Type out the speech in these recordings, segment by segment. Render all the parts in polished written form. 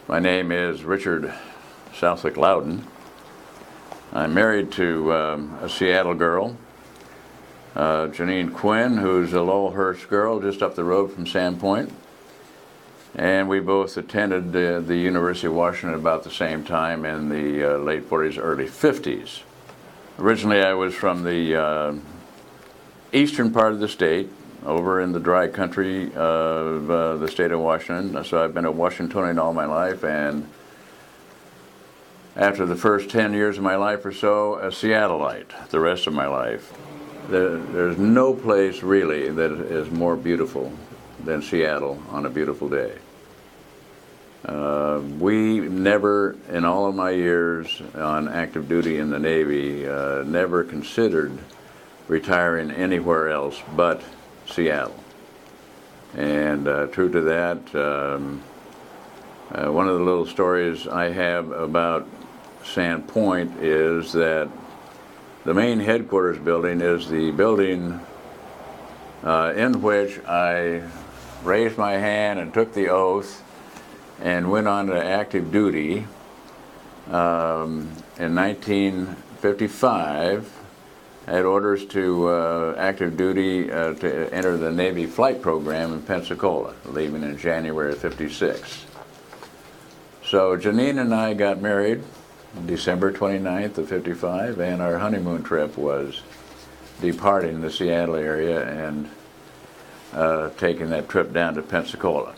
My name is Richard Southwick Loudon. I'm married to a Seattle girl, Janine Quinn, who's a Lowellhurst girl just up the road from Sandpoint. And we both attended the University of Washington about the same time in the late 40s, early 50s. Originally, I was from the eastern part of the state, over in the dry country of the state of Washington. So I've been a Washingtonian all my life, and after the first 10 years of my life or so, a Seattleite the rest of my life. There's no place really that is more beautiful than Seattle on a beautiful day. We never, in all of my years on active duty in the Navy, never considered retiring anywhere else but Seattle. And true to that, one of the little stories I have about Sandpoint is that the main headquarters building is the building in which I raised my hand and took the oath and went on to active duty in 1955. I had orders to active duty to enter the Navy flight program in Pensacola, leaving in January of '56. So Janine and I got married December 29th of '55, and our honeymoon trip was departing the Seattle area and taking that trip down to Pensacola.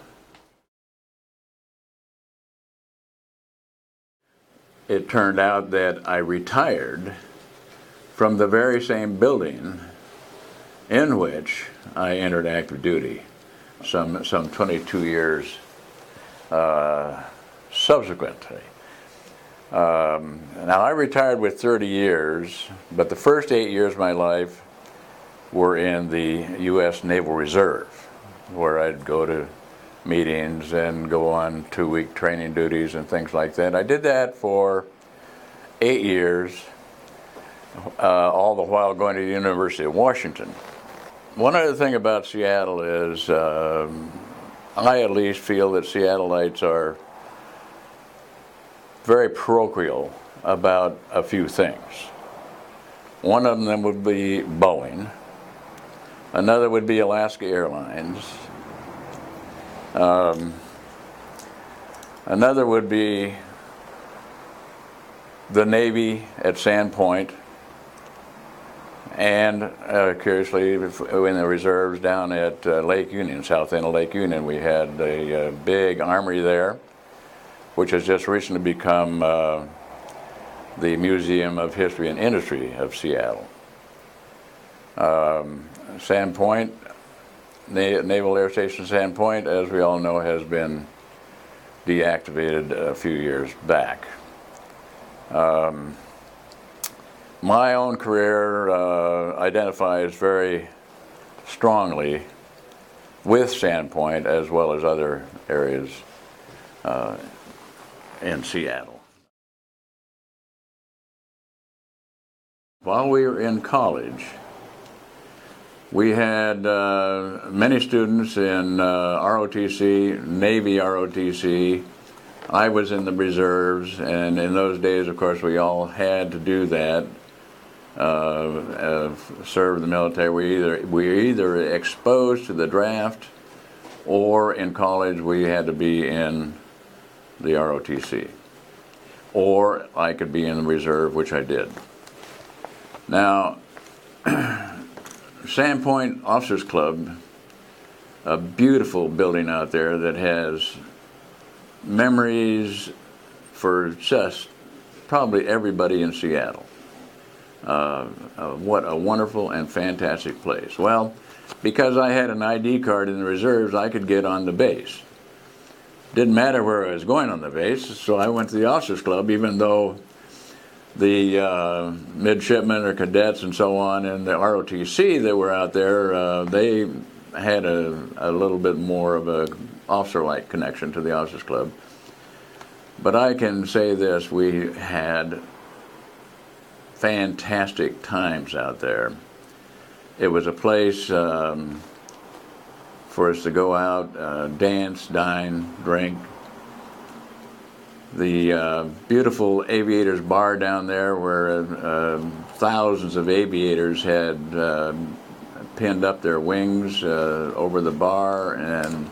It turned out that I retired from the very same building in which I entered active duty some 22 years subsequently. Now I retired with 30 years, but the first 8 years of my life were in the U.S. Naval Reserve, where I'd go to meetings and go on 2-week training duties and things like that. I did that for 8 years. All the while going to the University of Washington. One other thing about Seattle is I at least feel that Seattleites are very parochial about a few things. One of them would be Boeing. Another would be Alaska Airlines. Another would be the Navy at Sandpoint. And curiously, in the reserves down at Lake Union, south end of Lake Union, we had a big armory there, which has just recently become the Museum of History and Industry of Seattle. Sandpoint, Naval Air Station Sandpoint, as we all know, has been deactivated a few years back. My own career identifies very strongly with Sandpoint as well as other areas in Seattle. While we were in college, we had many students in ROTC, Navy ROTC. I was in the reserves, and in those days, of course, we all had to do that. Serve the military. We were either exposed to the draft, or in college we had to be in the ROTC, or I could be in the reserve, which I did. Now, Sandpoint Officers Club, a beautiful building out there that has memories for just probably everybody in Seattle. What a wonderful and fantastic place. Well, because I had an ID card in the reserves, I could get on the base. Didn't matter where I was going on the base, so I went to the Officers Club, even though the midshipmen or cadets and so on in the ROTC that were out there, they had a little bit more of a officer-like connection to the Officers Club. But I can say this, we had fantastic times out there. It was a place for us to go out, dance, dine, drink, the beautiful aviators bar down there where thousands of aviators had pinned up their wings over the bar, and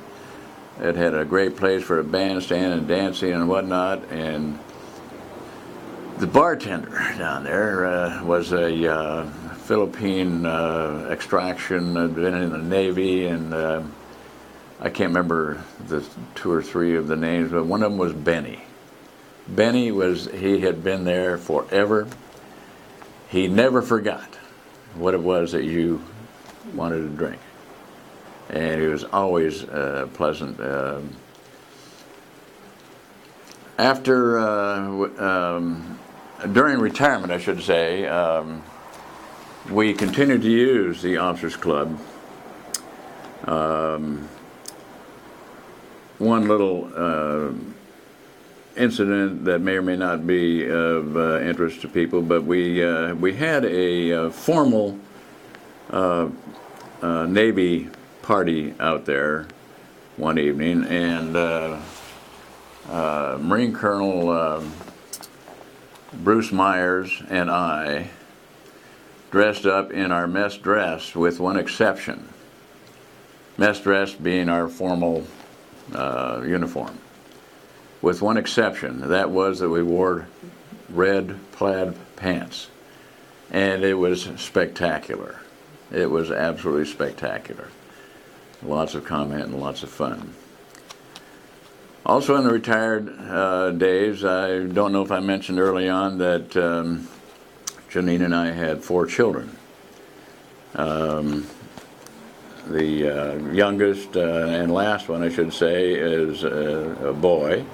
it had a great place for a bandstand and dancing and whatnot. And the bartender down there was a Philippine extraction, had been in the Navy, and I can't remember the 2 or 3 of the names, but one of them was Benny. Benny he had been there forever. He never forgot what it was that you wanted to drink. And he was always pleasant. During retirement, I should say, we continued to use the Officers Club. One little incident that may or may not be of interest to people, but we had a formal Navy party out there one evening, and Marine Colonel Bruce Myers and I dressed up in our mess dress, with one exception. Mess dress being our formal uniform, with one exception. That was that we wore red plaid pants, and it was spectacular. It was absolutely spectacular. Lots of comment and lots of fun. Also in the retired days, I don't know if I mentioned early on that Janine and I had 4 children. The youngest and last one, I should say, is a boy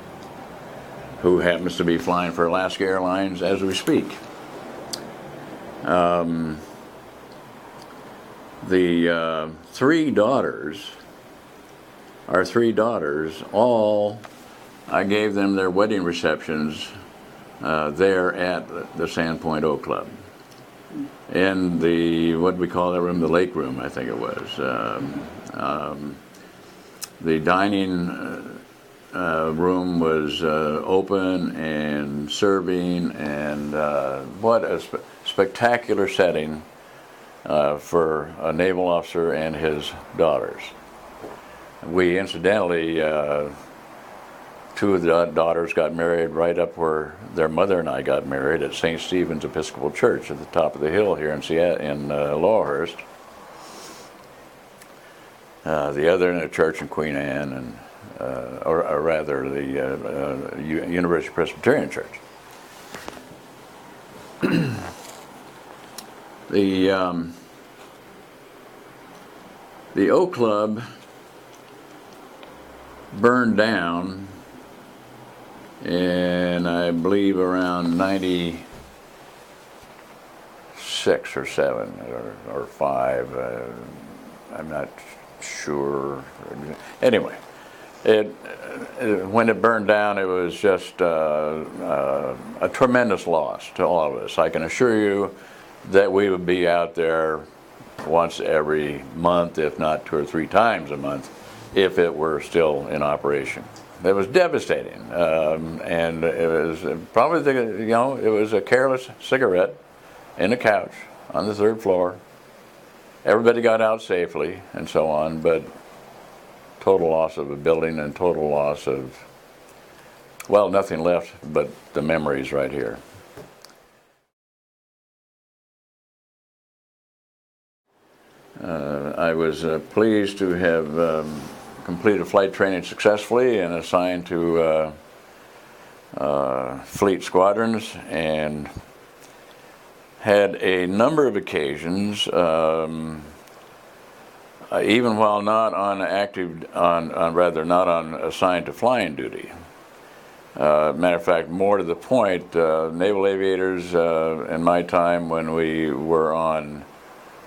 who happens to be flying for Alaska Airlines as we speak. The 3 daughters, our 3 daughters, all, I gave them their wedding receptions there at the Sandpoint Oak Club. In the, what do we call that room? The lake room, I think it was. The dining room was open and serving, and what a spectacular setting for a naval officer and his daughters. We incidentally, 2 of the daughters got married right up where their mother and I got married, at St. Stephen's Episcopal Church at the top of the hill here in Seattle, in Lowellhurst. The other in a church in Queen Anne, and or rather the University Presbyterian Church. The Oak Club burned down in, I believe, around 96 or 7 or 5. I'm not sure. Anyway, when it burned down, it was just a tremendous loss to all of us. I can assure you that we would be out there once every month, if not 2 or 3 times a month, if it were still in operation. It was devastating, and it was probably, it was a careless cigarette in a couch on the 3rd floor. Everybody got out safely and so on, but total loss of a building and total loss of, well, nothing left but the memories right here. I was pleased to have completed flight training successfully and assigned to fleet squadrons, and had a number of occasions, even while not on not on assigned to flying duty. Matter of fact, more to the point, naval aviators in my time, when we were on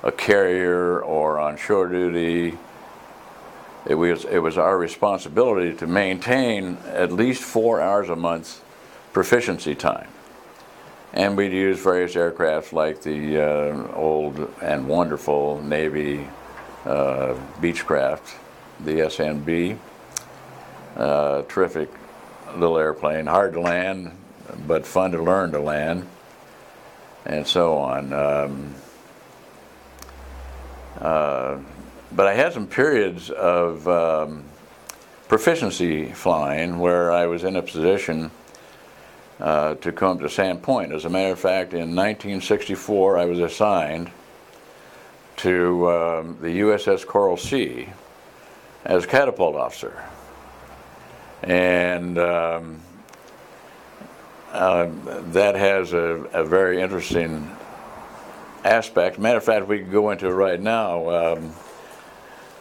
a carrier or on shore duty, it was our responsibility to maintain at least 4 hours a month proficiency time. And we'd use various aircraft like the old and wonderful Navy Beechcraft, the SNB, terrific little airplane, hard to land, but fun to learn to land, and so on. But I had some periods of proficiency flying where I was in a position to come to Sandpoint. As a matter of fact, in 1964, I was assigned to the USS Coral Sea as catapult officer. And that has a very interesting aspect. Matter of fact, we can go into it right now.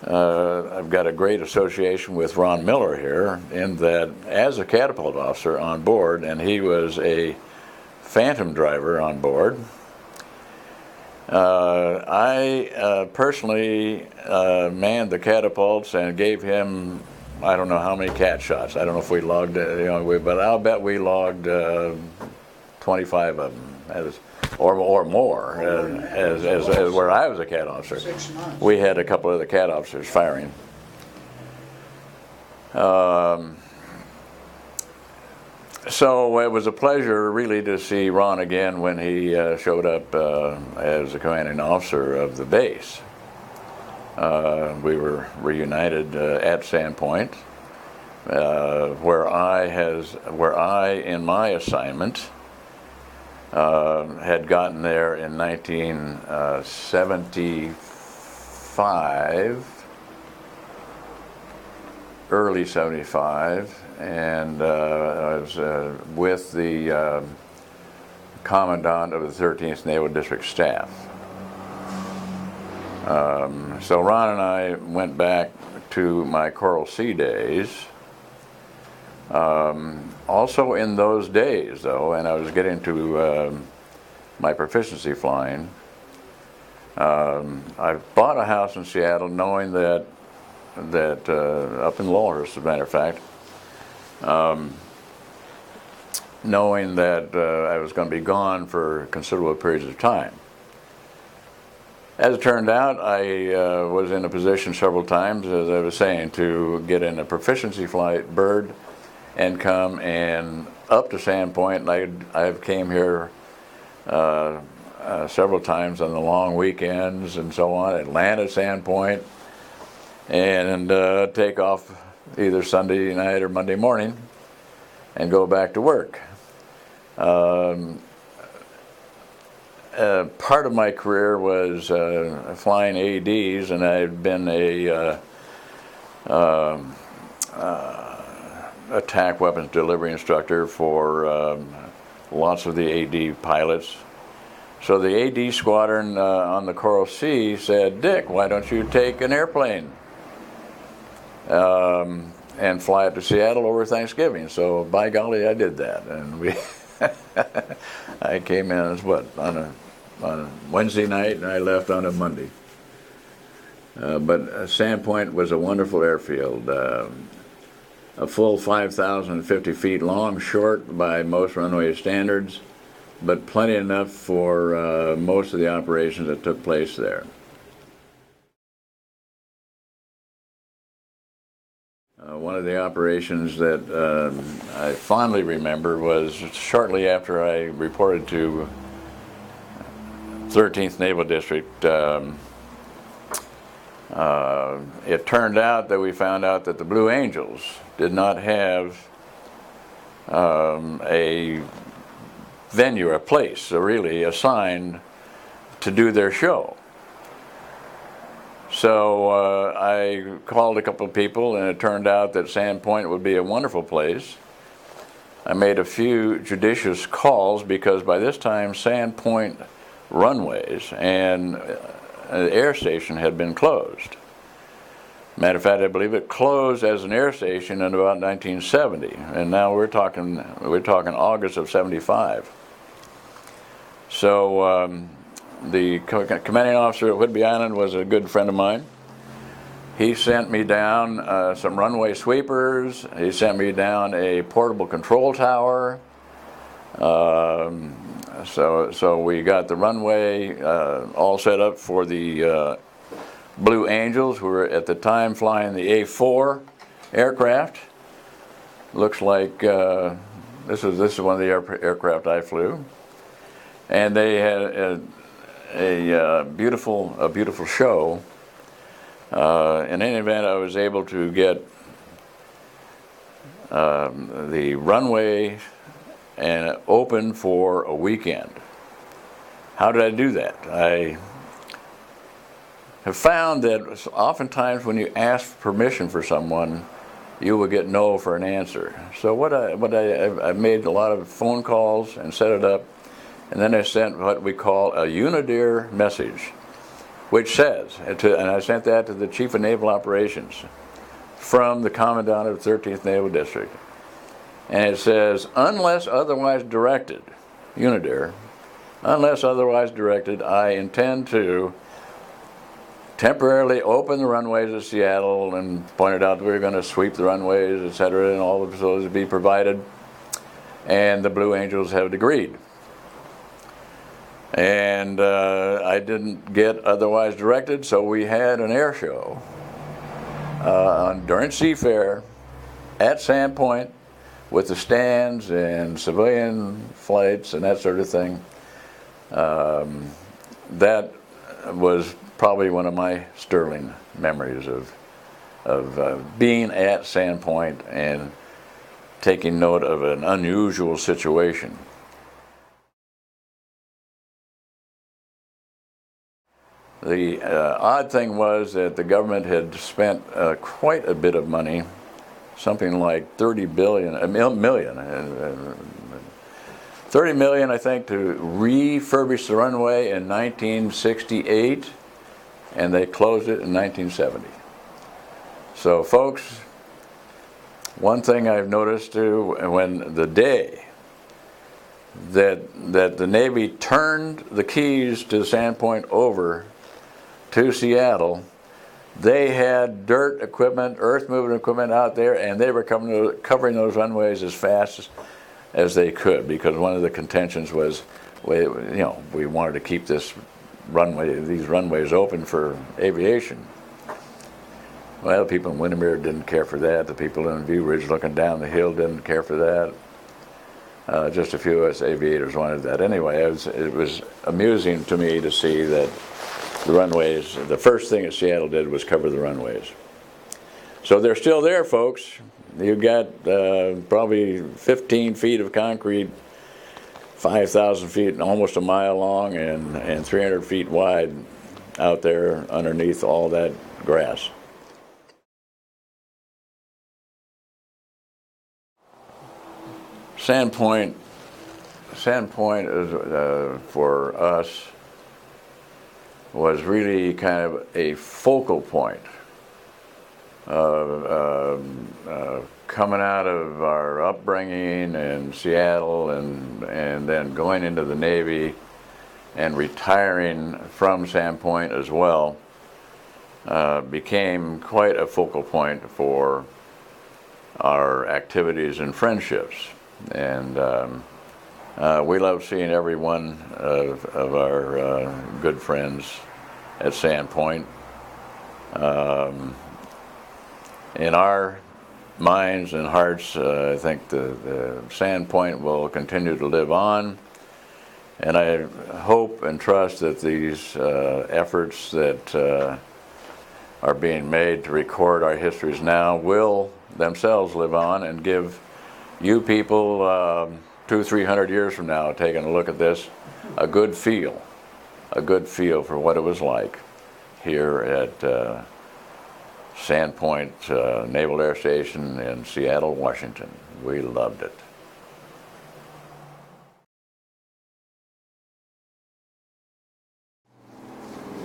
I've got a great association with Ron Miller here, in that as a catapult officer on board, and he was a phantom driver on board, I personally manned the catapults and gave him, I don't know how many cat shots. I don't know if we logged, but I'll bet we logged 25 of them, or more, as where I was a cat officer. 6 months. We had a couple of the cat officers firing. So it was a pleasure really to see Ron again when he showed up as the commanding officer of the base. We were reunited at Sandpoint, where I in my assignment had gotten there in 1975, early 75, and I was with the commandant of the 13th Naval District staff. So Ron and I went back to my Coral Sea days. Also in those days, though, and I was getting to my proficiency flying, I bought a house in Seattle knowing that up in Lowhurst, as a matter of fact, knowing that I was going to be gone for considerable periods of time. As it turned out, I was in a position several times, as I was saying, to get in a proficiency flight bird and come and up to Sandpoint. I came here several times on the long weekends and so on, and land at Sandpoint and take off either Sunday night or Monday morning and go back to work. Part of my career was flying ADs, and I had been a attack weapons delivery instructor for lots of the AD pilots. So the AD squadron on the Coral Sea said, "Dick, why don't you take an airplane and fly up to Seattle over Thanksgiving?" So by golly, I did that, and we I came in as on a Wednesday night, and I left on a Monday. But Sandpoint was a wonderful airfield, a full 5,050 feet long, short by most runway standards, but plenty enough for most of the operations that took place there. One of the operations that I fondly remember was shortly after I reported to 13th Naval District. It turned out that we found out that the Blue Angels did not have a venue, a place, really assigned to do their show. So I called a couple of people, and it turned out that Sandpoint would be a wonderful place. I made a few judicious calls, because by this time Sandpoint runways and the air station had been closed. Matter of fact, I believe it closed as an air station in about 1970, and now we're talking August of '75. So the commanding officer at Whidbey Island was a good friend of mine. He sent me down some runway sweepers. He sent me down a portable control tower. So we got the runway all set up for the Blue Angels, who were at the time flying the A-4 aircraft. looks like this is one of the aircraft I flew, and they had a beautiful show. In any event, I was able to get the runway and open for a weekend. How did I do that? I have found that oftentimes when you ask permission for someone, you will get no for an answer. So I made a lot of phone calls and set it up, and then I sent what we call a Unidir message, which says, and I sent that to the Chief of Naval Operations from the Commandant of the 13th Naval District. And it says, unless otherwise directed, Unidir, unless otherwise directed, I intend to temporarily open the runways of Seattle, and pointed out that we were going to sweep the runways, etc., and all the facilities be provided. And the Blue Angels have agreed. And I didn't get otherwise directed, so we had an air show during Seafair at Sandpoint with the stands and civilian flights and that sort of thing. That was probably one of my sterling memories of being at Sandpoint and taking note of an unusual situation. The odd thing was that the government had spent quite a bit of money, something like 30 million, I think, to refurbish the runway in 1968, and they closed it in 1970. So, folks, one thing I've noticed too, when the day that the Navy turned the keys to Sandpoint over to Seattle, they had dirt equipment, earth moving equipment out there, and they were covering those runways as fast as they could, because one of the contentions was, we wanted to keep these runways open for aviation. Well, the people in Windermere didn't care for that. The people in View Ridge looking down the hill didn't care for that. Just a few of us aviators wanted that. Anyway, it was amusing to me to see that the runways, the first thing that Seattle did was cover the runways. So they're still there, folks. You've got probably 15 feet of concrete, 5,000 feet, almost a mile long, and 300 feet wide out there underneath all that grass. Sandpoint is, for us, was really kind of a focal point coming out of our upbringing in Seattle and then going into the Navy and retiring from Sandpoint as well, became quite a focal point for our activities and friendships. And we love seeing every one of our good friends at Sandpoint. In our minds and hearts, I think the Sandpoint will continue to live on. And I hope and trust that these efforts that are being made to record our histories now will themselves live on and give you people 200-300 years from now, taking a look at this, a good feel for what it was like here at Sandpoint Naval Air Station in Seattle, Washington. We loved it.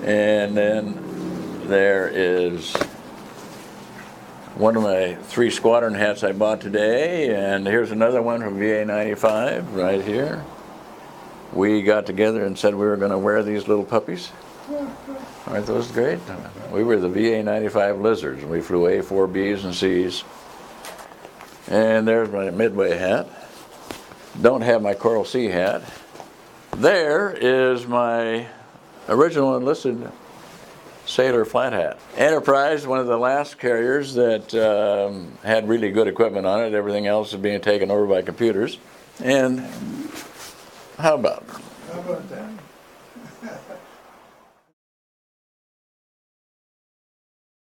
And then there is one of my 3 squadron hats I bought today, and here's another one from VA 95 right here. We got together and said we were going to wear these little puppies. Aren't those great? We were the VA 95 Lizards, and we flew A4, Bs, and Cs. And there's my Midway hat. Don't have my Coral Sea hat. There is my original enlisted sailor flat hat. Enterprise, one of the last carriers that had really good equipment on it. Everything else is being taken over by computers. And how about How about that?